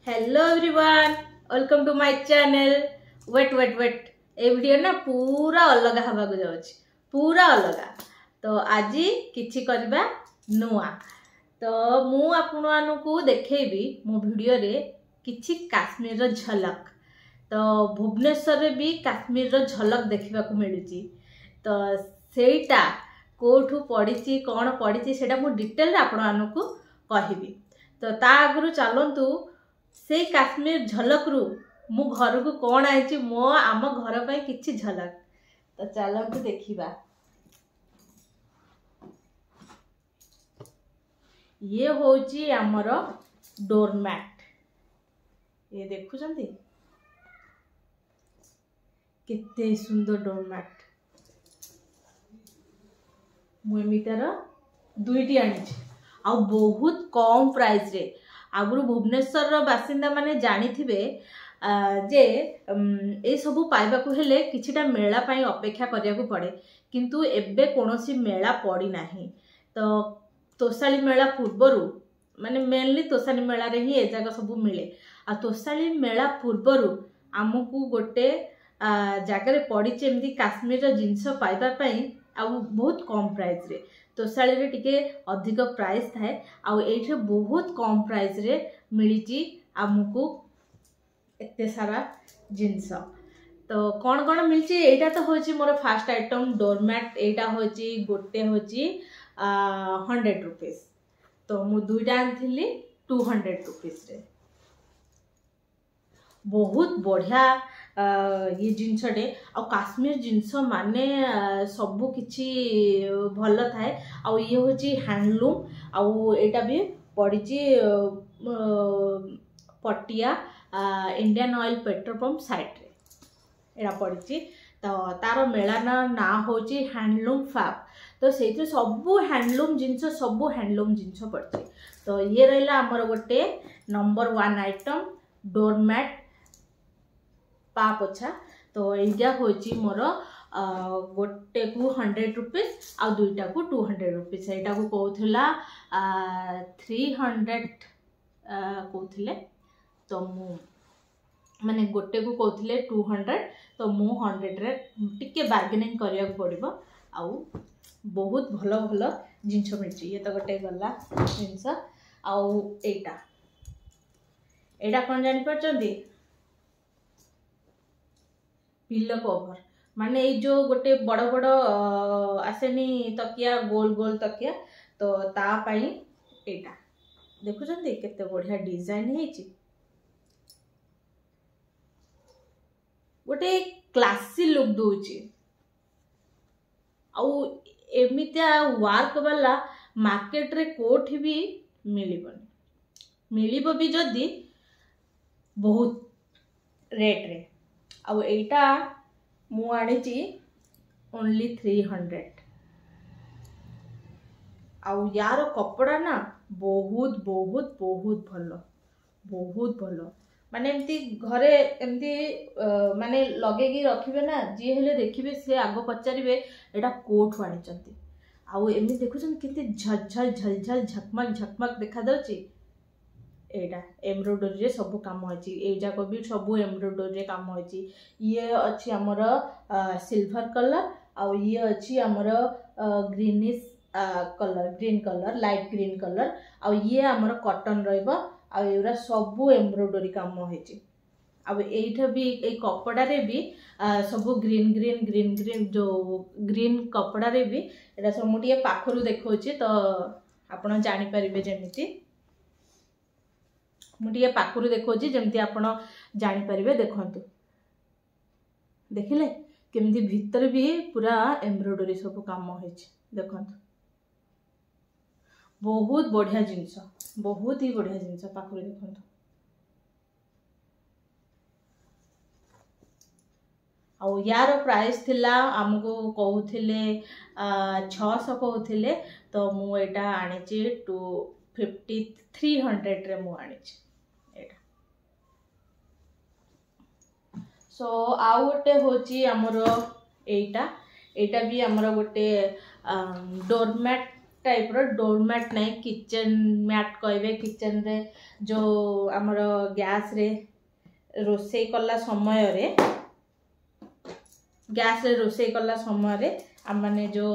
Hello everyone, welcome to my channel. Wait a video ना पूरा अलग हवा को जाउछि, पूरा अलग। तो आज किछि करबा नुआ। तो मु आपन मानकु देखैबी मो वीडियो रे किछि काश्मीर रो झलक। तो भुवनेश्वर रे भी काश्मीर रो झलक देखिबा को मिलुछि। तो सेटा कोठु पडिछि कोन पडिछि सेटा मु डिटेल रे आपन मानकु कहिबी। तो ता आगरु चलंतु से काश्मीर झलक रु मु घर को कौन आई मो आम घर पर किछि झलक। तो चलंतु देखिबा। ये होची आमर डोरमैट। ये देखुछंती केते सुंदर डोरमैट। मुमितार दुईटी आनी आ बहुत कम प्राइस रे। आगुरु भुवनेश्वर बासिंदा माने जानी थिबे जे ए सबु पाइबा को हेले किछिटा मेला पाई अपेक्षा करिया को पड़े, किंतु एबे कोनोसी मेला पड़ी नाही। तो तोसाली मेला पूर्वरु माने मेनली तोसाली मेला रे ही ए जागा सबु मिले। आ तोसाली मेला पूर्वरु आमकु गोटे जागा रे पड़ी एमदी काश्मीर रो जिंस पाइबा पाई आ बहुत कम प्राइस रे। तोसाली रे टिके अधिक प्राइस थाए आ एठे बहुत कम प्राइस रे मिलिची आमकु एते सारा जिंस। तो कौन कौन मिलची एटा तो होची मोर फर्स्ट आइटम डोरमैट। एटा होची गोटे होची 100 रुपीस। तो मु दुईटा आनथिली 200 रुपीस रे। बहुत बढ़िया ये जिनसटे। आ काश्मीर जिनस माने सबु किछि भल थाए। आ ये होची हैंडलूम। आ एटा भी पड़ीची पटिया Indian Oil petrol pump side रे एटा पड़ीची। तो तार मेला ना होची हैंडलूम फैब। तो से सबु हैंडलूम जिनस पड़ची। तो ये रहिला हमर गोटे नंबर 1 आइटम डोरमैट पा पोछा। तो एइजा होची मोर गोटे को 100 रुपीस आ दुईटा को 200 रुपीस। एटा को कहउथला 300 कहउथले। तो मु माने गोटे को कहउथले 200। तो मु 100 रे टिके बार्गेनिंग करिया पड़िबो। आ बहुत भलो भलो जिंस मिलची। ये तो गोटे गला जिंस। आ एटा कोन जानि परचंदी पिलो कवर। माने ये जो गोटे बड़ बड़ आसेनी तकिया गोल गोल तकिया। तो ता पाई एटा देखुछंती केते बढ़िया डिजाइन हेची। गोटे क्लासी लुक दोची। आ एमितिया वर्क वाला मार्केट रे कोठी भी मिलिबनी। मिलिबो भी जदी बहुत रेट रे। आ एटा मु आनिची ओनली 300। आ यार कपड़ा ना बहुत बहुत बहुत भलो, बहुत भलो। माने एमती घरे एमती माने लगेगी रखिबे ना, जी हेले देखिबे से आगो पचारिबे एटा कोठु आनिचंती। आ एमती देखुछन केते झलझल झलझल झकमक झकमक देखा दउची। एटा एम्ब्रॉयडरी रे सब काम होची। ए जाको भी सब एम्ब्रॉयडरी रे काम होची। ये अछि हमर सिल्वर कलर। आ ये अछि हमर greenish colour, green colour, light green colour. आ ये हमर कॉटन रहइबो। आ एरा सब एम्ब्रॉयडरी काम होची। अब एइठा भी ए कपड़ा रे भी सब ग्रीन ग्रीन ग्रीन ग्रीन जो ग्रीन कपड़ा रे भी एटा सब मुटिए पाखरु देखौची। तो आपण जानि परिबे जेमिति मुटिए पाखरु देखौची जेमिति आपण जानि परिबे। देखंतु देखिले केमिति भीतर भी पूरा एम्ब्रॉयडरी सब काम होची। देखंतु बहुत बढ़िया जिंस, बहुत ही बढ़िया जिंस। पाखरु देखंतु। आ यार प्राइस थिला हमको कहउथिले 600 कहउथिले। तो मु एटा आनिची 300 रे मु आनिची एटा। सो आ गोटे होची हमरो एटा। एटा भी हमरो गोटे डोरमैट टाइप रो डोरमैट नहीं किचन मैट कहबे किचन रे जो आमर गैस रे रोषे कला समय रे गैस रे रोषे कला समय रे आम माने जो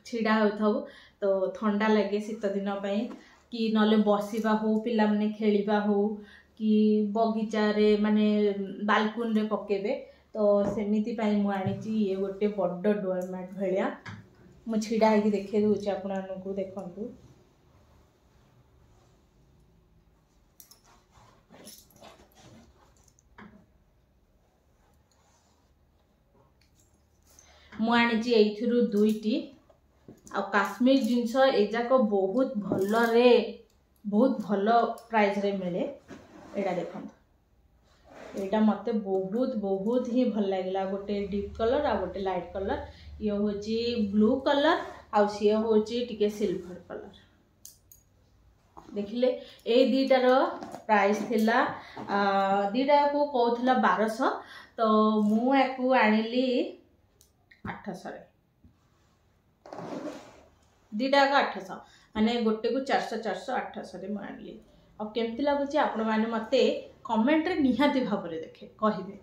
छिड़ा होथाउ तो ठंडा लगे शीत दिन पई कि नले बसिबा हो पिला माने खेलिबा हो कि बगीचा रे माने बालकुन रे पकेबे तो सेमिति पई मु आनिची ये गोटे बड्ड डोरमैट भलिया मु छिड़ा है कि देखे दूची आपको देखंतु मु आनिची एइथिरु दुईटी आ काश्मीर जिनस एजाक बहुत भल रे बहुत भल प्राइस रे मिले एटा देखंतु एटा मते बहुत बहुत ही भल लागला गोटे डीप कलर आ गोटे लाइट कलर ये होची ब्लू कलर आ सी होची टिके सिल्वर कलर देखिले ए दीटार प्राइस थिला दीटा को कहउथला 1200 तो मु याकू आनिली 800 रे दीटा का 800 माने गोटे को 400 400 800 रे मु आनिली आ केमति लागुची आपण माने मते कमेंट रे निहाती भाबरे देखे कहिबे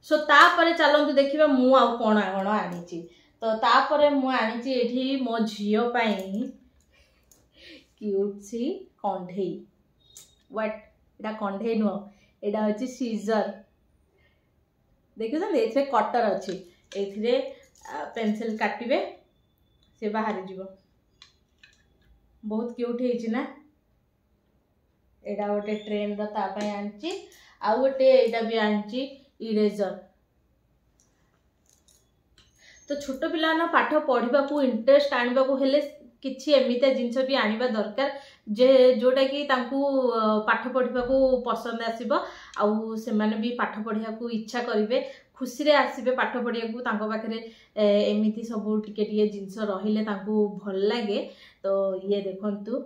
सो तापरे चलंतु देखिबा मु आ कोन कोन आनिची तो तापरे मु आनिची एठी मो झियो पई cute C कंढेई what Etah कंढेई no एटा होची सीजर देखियो एथरे कटर अछि एथरे पेंसिल काटिबे से बाहर जीवो बहुत क्यूट हेछि ना एटा गोटे ट्रेन रो ता पई आनची आ गोटे एटा भी आनची इरेजर तो छोट पिला ना पाठ पढ़िबा को इंटरेस्ट आनिबा को हेले किछि एमिता जिंस भी आनिबा दरकार जे जोटा कि तांकू पाठ पढ़िबा को पसंद आसीबो आउ से माने भी पाठ पढ़िया को इच्छा करिवे खुशी रे आसीबे पाठ पढ़िया को तांको पाखरे एमिति सब टिके टिके जिंस रहिले तांकू भल लागे तो ये देखंतु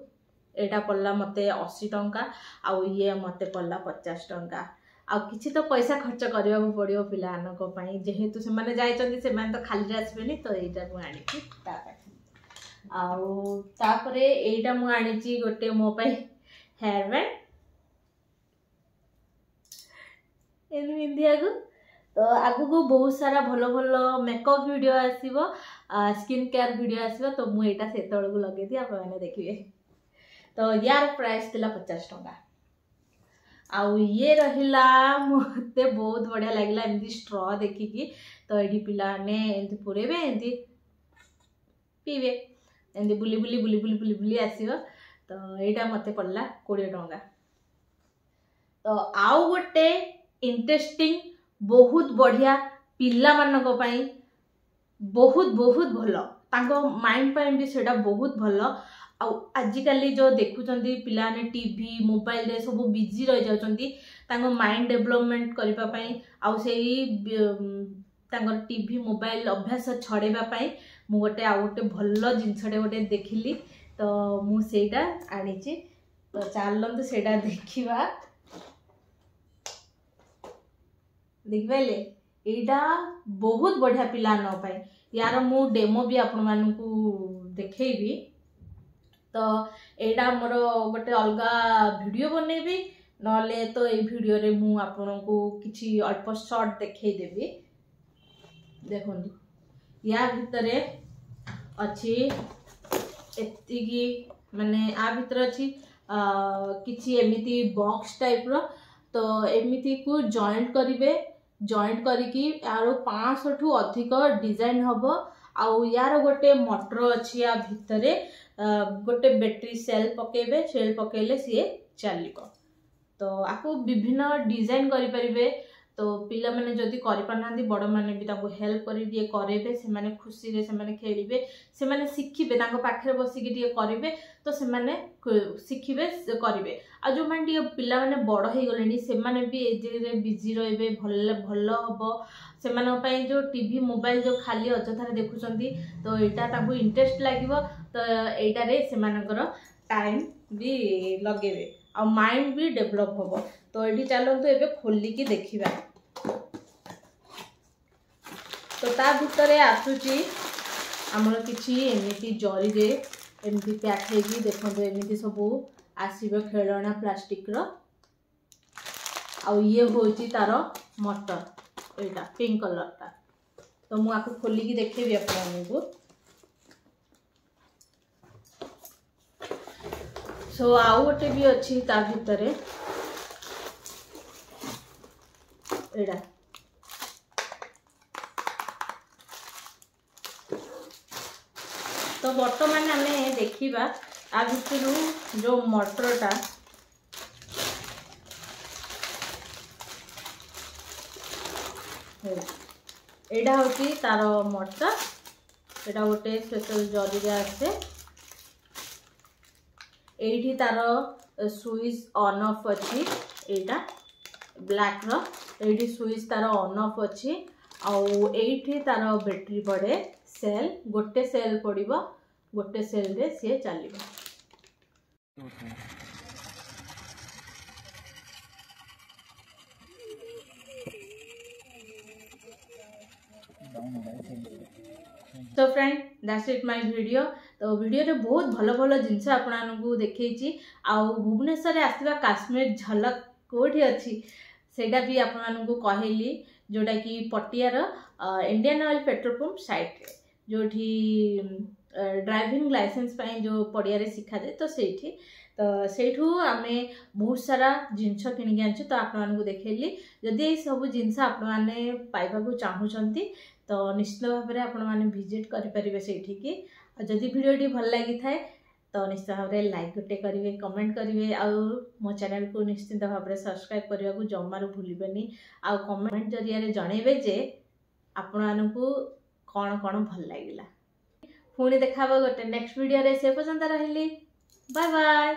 एटा पल्ला मते 80 टंका आउ ये मते पल्ला 50 टंका आ किछि तो पैसा खर्च करिया को पड़ियो पिलानको पई जेहेतु से माने जायचंदी से माने तो खाली आसबेनी तो एटा को आनिछि ता पाखरे आउ तापरे एटा मु आनिछि गोटे मो पई हेयर बैंड एनु इंडिया को तो आगु को बहुत सारा भलो भलो मेकअप वीडियो आसीबो स्किन केयर वीडियो आसीबो तो मु एटा सेतळ को लगे दी आप माने देखिबे तो यार प्राइस थिला 50 टंका आउ ये रहिला मते बहुत बढ़िया लागला एमदी स्ट्रॉ देखि की तो एडी पिला ने एमदी पुरेबे एमदी पीबे एमदी बुली बुली बुली बुली बुली बुली आसीबो तो एटा मते पड़ला 20 टंका तो आउ गोटे इंटरेस्टिंग बहुत बढ़िया पिला मानक पई बहुत बहुत भलो तांको माइंड पई भी सेटा बहुत भलो आजिकली जो देखुचंदी पिला ने टीवी मोबाइल रे सब बिजी रह जाउचंदी तांको माइंड डेवलपमेंट करिबा पई आउ सेही तांकर टीवी मोबाइल अभ्यास छड़ेबा पई मु गोटे आ गोटे भलो जिंसडे गोटे देखिली तो मु सेटा आनिची तो चालंतु सेटा देखिबा देखिबाले एटा बहुत बढ़िया पिला न पाई यार मु डेमो भी आपण मानकू देखैबी तो एटा मोर गोटे अलगा वीडियो बनेबी नले तो ए वीडियो रे मु आपनको किछि अल्प शॉर्ट देखै देबी देखंतु या भितरे अछि एतिकी माने आ भितर अछि किछि एमिति बॉक्स टाइप रो तो एमिति को जॉइंट करिवे जॉइंट करिकी यार 500 ठू अधिक डिजाइन हबो आउ यार गोटे मोटर अछि या भितरे गोटे बैटरी सेल पकेबे सेल पकेले सी चलिबो तो आपको विभिन्न डिजाइन करि परिबे तो पिला माने जदी करि पानांदी बड़ माने भी ताको हेल्प करि दिए करेबे से माने खुशी रे से माने खेलिबे से माने सिखिबे ताको पाखरे बसी के दिए करिवे तो से माने सिखिबे करिवे आ जो माने दिए पिला माने बड़ हे गलेनी से माने भी एजे रे बिजी रहबे भल भल हबो से माने पई जो टीवी मोबाइल जो खाली अजथारे देखुचंदी तो एटा ताको इंटरेस्ट लागिवो तो एटा रे से मानकर टाइम भी लगेबे आ माइंड भी डेवलप होबो तो एडी चलंतु एबे खोली की देखिबा तो तो ता भितर आसूची आमर किछि एमिति जरी रे एमिति पैक हेगी देखो एमिति सब आसीबो खेलना प्लास्टिक रो आ ये होची तार मटर एटा पिंक कलर ता तो मु आपको खोली की देखेबी आपको सो आउ गोटे भी अच्छी ता भितर एटा तो बर्तमान आम देखा आ भितर जो मटरटा एटा होची तार मटर एटा गोटे स्पेशल जरी रे आसे एठी तार स्विच ऑन ऑफ अच्छी एटा ब्लैक रो एठी स्विच तार ऑन ऑफ अच्छी आउ एठी तार बैटरी पड़े सेल गोटे सेल पड़िबो गोटे सेल रे से चलिबो तो friend that's it my video तो वीडियो रे बहुत भलो भलो जिनस आपको देखी आउ भुवनेश्वर आसवा काश्मीर झलक कोठी अच्छी सेटा भी आपको कहली जोटा कि पटियार Indian Oil petrol pump site रे जोठी ड्राइविंग लाइसेंस पाई जो पड़िया रे शिखा जाए तो सेठी तो सेठू आमे बहुत सारा जिनस किनिक आनछु तो आपको देखली जदि ये सब जिनस आपने पाइबा चाहूँगी तो निश्चित भाव में आपण मैंने विजिट करेंगे सेठी जदि वीडियो भल लगी थाए तो निश्चित भाव में लाइक गोटे करेंगे कमेंट करेंगे आउ मो चैनल को निश्चित भाव में सब्सक्राइब करने को जमारू भूलबेनी आउ कमेंट जरिया जनइबे जे आपण को कौन कौन भल लगिला पुणी देखा गोटे नेक्स्ट वीडियो रे से पर्यंत रही बाय बाय।